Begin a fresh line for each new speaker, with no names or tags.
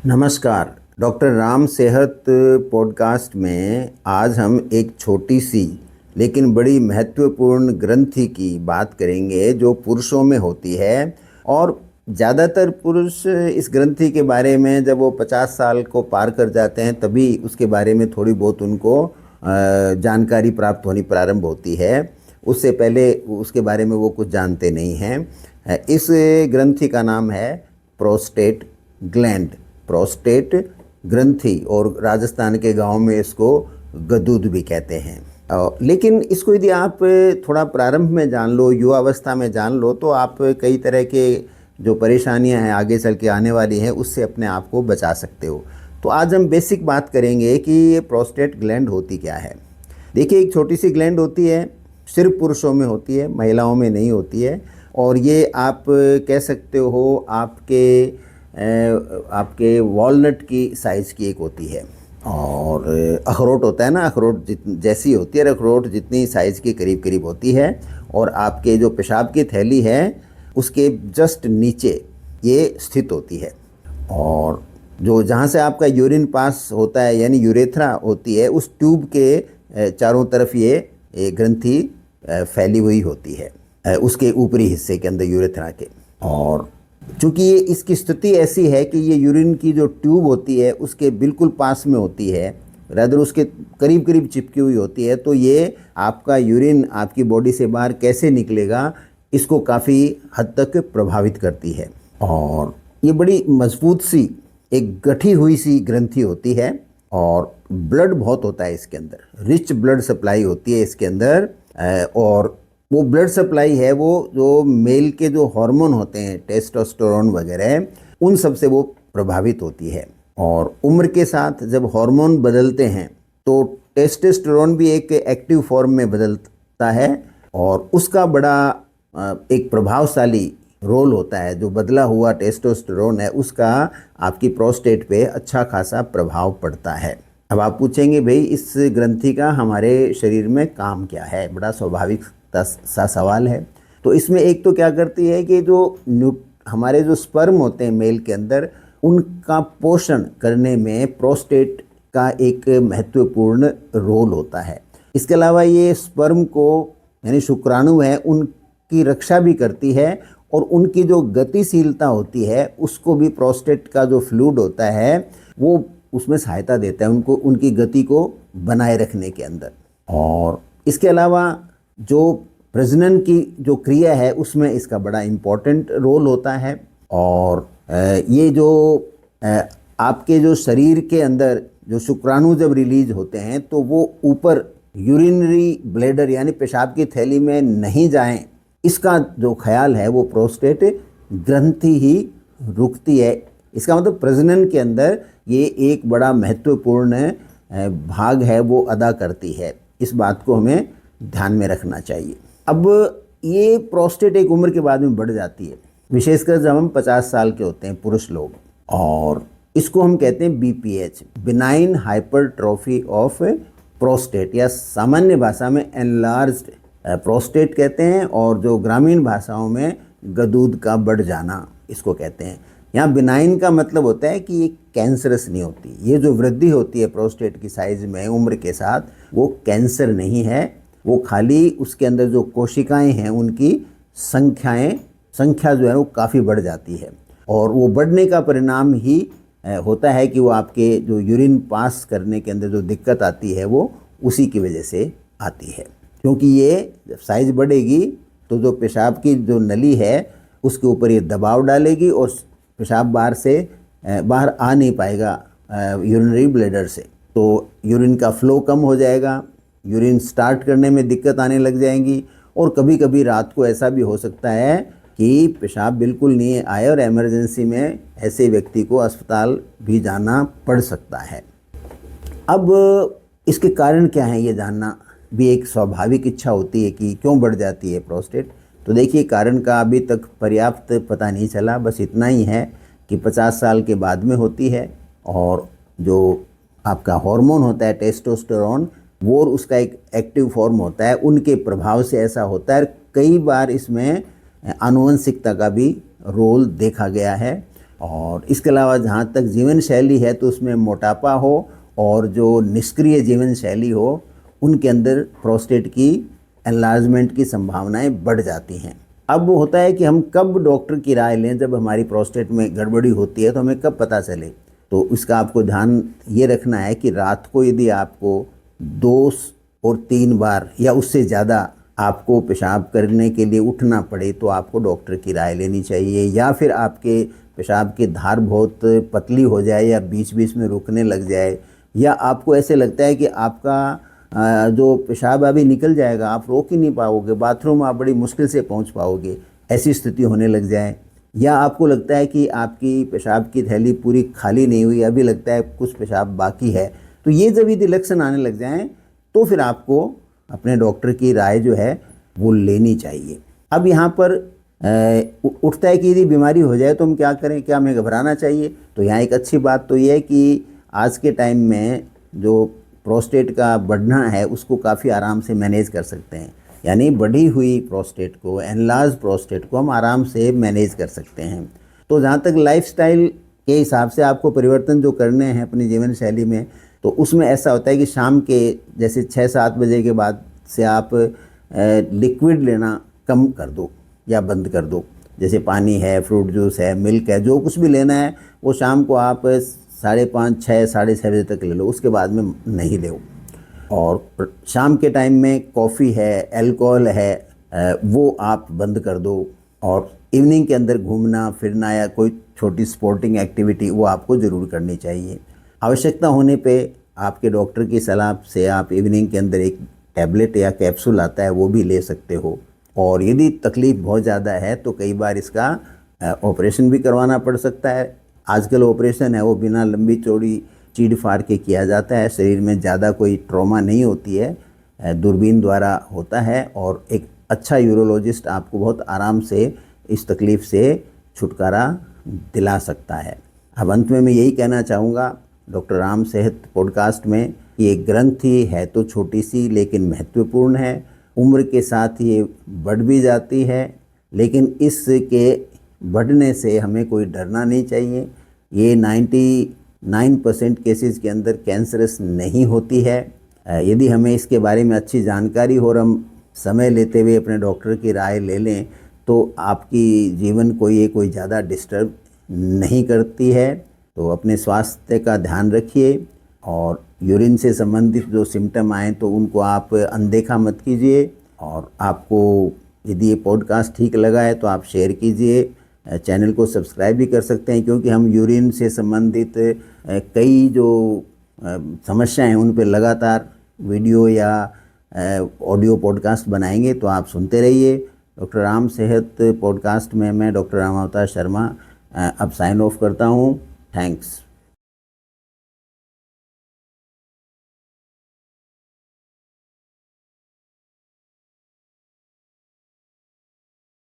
नमस्कार। डॉक्टर राम सेहत पॉडकास्ट में आज हम एक छोटी सी लेकिन बड़ी महत्वपूर्ण ग्रंथि की बात करेंगे जो पुरुषों में होती है। और ज़्यादातर पुरुष इस ग्रंथि के बारे में जब वो 50 साल को पार कर जाते हैं तभी उसके बारे में थोड़ी बहुत उनको जानकारी प्राप्त होनी प्रारंभ होती है। उससे पहले उसके बारे में वो कुछ जानते नहीं हैं। इस ग्रंथि का नाम है प्रोस्टेट ग्लैंड, प्रोस्टेट ग्रंथि, और राजस्थान के गांव में इसको गदूद भी कहते हैं। लेकिन इसको यदि आप थोड़ा प्रारंभ में जान लो, युवावस्था में जान लो, तो आप कई तरह के जो परेशानियां हैं आगे चल के आने वाली हैं उससे अपने आप को बचा सकते हो। तो आज हम बेसिक बात करेंगे कि ये प्रोस्टेट ग्लैंड होती क्या है। देखिए, एक छोटी सी ग्लैंड होती है, सिर्फ पुरुषों में होती है, महिलाओं में नहीं होती है। और ये आप कह सकते हो आपके वॉलनट की साइज़ की एक होती है। और अखरोट होता है ना, अखरोट जैसी होती है, अखरोट जितनी साइज़ की करीब करीब होती है। और आपके जो पेशाब की थैली है उसके जस्ट नीचे ये स्थित होती है। और जो जहाँ से आपका यूरिन पास होता है यानी यूरेथ्रा होती है, उस ट्यूब के चारों तरफ ये ग्रंथि फैली हुई होती है, उसके ऊपरी हिस्से के अंदर यूरेथ्रा के। और चूँकि ये इसकी स्थिति ऐसी है कि ये यूरिन की जो ट्यूब होती है उसके बिल्कुल पास में होती है, रादर उसके करीब करीब चिपकी हुई होती है, तो ये आपका यूरिन आपकी बॉडी से बाहर कैसे निकलेगा इसको काफ़ी हद तक प्रभावित करती है। और ये बड़ी मजबूत सी एक गठी हुई सी ग्रंथि होती है। और ब्लड बहुत होता है इसके अंदर, रिच ब्लड सप्लाई होती है इसके अंदर। और वो ब्लड सप्लाई है वो जो मेल के जो हार्मोन होते हैं, टेस्टोस्टेरोन वगैरह, उन सब से वो प्रभावित होती है। और उम्र के साथ जब हार्मोन बदलते हैं तो टेस्टोस्टेरोन भी एक एक्टिव फॉर्म में बदलता है और उसका बड़ा एक प्रभावशाली रोल होता है। जो बदला हुआ टेस्टोस्टेरोन है उसका आपकी प्रोस्टेट पे अच्छा खासा प्रभाव पड़ता है। अब आप पूछेंगे, भाई इस ग्रंथि का हमारे शरीर में काम क्या है? बड़ा स्वाभाविक सा सवाल है। तो इसमें एक तो क्या करती है कि जो हमारे जो स्पर्म होते हैं मेल के अंदर, उनका पोषण करने में प्रोस्टेट का एक महत्वपूर्ण रोल होता है। इसके अलावा ये स्पर्म को यानी शुक्राणु है उनकी रक्षा भी करती है। और उनकी जो गतिशीलता होती है उसको भी प्रोस्टेट का जो फ्लूइड होता है वो उसमें सहायता देता है, उनको उनकी गति को बनाए रखने के अंदर। और इसके अलावा जो प्रजनन की जो क्रिया है उसमें इसका बड़ा इम्पोर्टेंट रोल होता है। और ये जो आपके जो शरीर के अंदर जो शुक्राणु जब रिलीज होते हैं तो वो ऊपर यूरिनरी ब्लैडर यानी पेशाब की थैली में नहीं जाएं, इसका जो ख्याल है वो प्रोस्टेट ग्रंथि ही रुकती है। इसका मतलब प्रजनन के अंदर ये एक बड़ा महत्वपूर्ण भाग है वो अदा करती है। इस बात को हमें ध्यान में रखना चाहिए। अब ये प्रोस्टेट एक उम्र के बाद में बढ़ जाती है, विशेषकर जब हम 50 साल के होते हैं पुरुष लोग। और इसको हम कहते हैं BPH, benign hypertrophy of prostate, या सामान्य भाषा में एनलार्ज्ड प्रोस्टेट कहते हैं। और जो ग्रामीण भाषाओं में गदूद का बढ़ जाना इसको कहते हैं। यहाँ बिनाइन का मतलब होता है कि ये कैंसरस नहीं होती। ये जो वृद्धि होती है प्रोस्टेट की साइज में उम्र के साथ, वो कैंसर नहीं है, वो खाली उसके अंदर जो कोशिकाएं हैं उनकी संख्या जो है वो काफ़ी बढ़ जाती है। और वो बढ़ने का परिणाम ही होता है कि वो आपके जो यूरिन पास करने के अंदर जो दिक्कत आती है वो उसी की वजह से आती है। क्योंकि ये जब साइज बढ़ेगी तो जो पेशाब की जो नली है उसके ऊपर ये दबाव डालेगी और पेशाब बाहर आ नहीं पाएगा यूरिनरी ब्लैडर से, तो यूरिन का फ्लो कम हो जाएगा, यूरिन स्टार्ट करने में दिक्कत आने लग जाएंगी। और कभी कभी रात को ऐसा भी हो सकता है कि पेशाब बिल्कुल नहीं आए और इमरजेंसी में ऐसे व्यक्ति को अस्पताल भी जाना पड़ सकता है। अब इसके कारण क्या है ये जानना भी एक स्वाभाविक इच्छा होती है कि क्यों बढ़ जाती है प्रोस्टेट। तो देखिए, कारण का अभी तक पर्याप्त पता नहीं चला, बस इतना ही है कि 50 साल के बाद में होती है। और जो आपका हार्मोन होता है टेस्टोस्टेरोन, वो उसका एक एक्टिव फॉर्म होता है, उनके प्रभाव से ऐसा होता है। कई बार इसमें आनुवंशिकता का भी रोल देखा गया है। और इसके अलावा जहाँ तक जीवन शैली है तो उसमें मोटापा हो और जो निष्क्रिय जीवन शैली हो उनके अंदर प्रोस्टेट की एनलार्जमेंट की संभावनाएं बढ़ जाती हैं। अब वो होता है कि हम कब डॉक्टर की राय लें, जब हमारी प्रोस्टेट में गड़बड़ी होती है तो हमें कब पता चले। तो इसका आपको ध्यान ये रखना है कि रात को यदि आपको 2 और 3 बार या उससे ज़्यादा आपको पेशाब करने के लिए उठना पड़े तो आपको डॉक्टर की राय लेनी चाहिए। या फिर आपके पेशाब की धार बहुत पतली हो जाए या बीच बीच में रुकने लग जाए, या आपको ऐसे लगता है कि आपका जो पेशाब अभी निकल जाएगा, आप रोक ही नहीं पाओगे, बाथरूम आप बड़ी मुश्किल से पहुंच पाओगे, ऐसी स्थिति होने लग जाए। या आपको लगता है कि आपकी पेशाब की थैली पूरी खाली नहीं हुई, अभी लगता है कुछ पेशाब बाकी है। तो ये जब यदि लक्षण आने लग जाएं तो फिर आपको अपने डॉक्टर की राय जो है वो लेनी चाहिए। अब यहाँ पर उठता है कि यदि बीमारी हो जाए तो हम क्या करें, क्या हमें घबराना चाहिए? तो यहाँ एक अच्छी बात तो ये है कि आज के टाइम में जो प्रोस्टेट का बढ़ना है उसको काफ़ी आराम से मैनेज कर सकते हैं। यानी बढ़ी हुई प्रोस्टेट को, एनलार्ज प्रोस्टेट को हम आराम से मैनेज कर सकते हैं। तो जहाँ तक लाइफस्टाइल के हिसाब से आपको परिवर्तन जो करने हैं अपनी जीवन शैली में, तो उसमें ऐसा होता है कि शाम के जैसे 6-7 बजे के बाद से आप लिक्विड लेना कम कर दो या बंद कर दो। जैसे पानी है, फ्रूट जूस है, मिल्क है, जो कुछ भी लेना है वो शाम को आप 5:30, 6, 6:30 बजे तक ले लो, उसके बाद में नहीं लो। और शाम के टाइम में कॉफ़ी है, अल्कोहल है, वो आप बंद कर दो। और इवनिंग के अंदर घूमना फिरना या कोई छोटी स्पोर्टिंग एक्टिविटी वो आपको ज़रूर करनी चाहिए। आवश्यकता होने पे आपके डॉक्टर की सलाह से आप इवनिंग के अंदर एक टैबलेट या कैप्सूल आता है वो भी ले सकते हो। और यदि तकलीफ़ बहुत ज़्यादा है तो कई बार इसका ऑपरेशन भी करवाना पड़ सकता है। आजकल ऑपरेशन है वो बिना लंबी चौड़ी चीड़ फाड़ के किया जाता है, शरीर में ज़्यादा कोई ट्रॉमा नहीं होती है, दूरबीन द्वारा होता है। और एक अच्छा यूरोलॉजिस्ट आपको बहुत आराम से इस तकलीफ़ से छुटकारा दिला सकता है। अब अंत में मैं यही कहना चाहूँगा, डॉक्टर राम सेहत पॉडकास्ट में, ये ग्रंथि है तो छोटी सी लेकिन महत्वपूर्ण है। उम्र के साथ ये बढ़ भी जाती है, लेकिन इसके बढ़ने से हमें कोई डरना नहीं चाहिए। ये 99% केसेस के अंदर कैंसरस नहीं होती है। यदि हमें इसके बारे में अच्छी जानकारी हो और हम समय लेते हुए अपने डॉक्टर की राय ले लें तो आपकी जीवन को ये कोई ज़्यादा डिस्टर्ब नहीं करती है। तो अपने स्वास्थ्य का ध्यान रखिए और यूरिन से संबंधित जो सिम्टम आए तो उनको आप अनदेखा मत कीजिए। और आपको यदि ये पॉडकास्ट ठीक लगा है तो आप शेयर कीजिए, चैनल को सब्सक्राइब भी कर सकते हैं, क्योंकि हम यूरिन से संबंधित कई जो समस्याएं हैं उन पर लगातार वीडियो या ऑडियो पॉडकास्ट बनाएंगे, तो आप सुनते रहिए। डॉक्टर राम सेहत पॉडकास्ट में मैं डॉक्टर राम अवतार शर्मा अब साइन ऑफ करता हूँ। थैंक्स।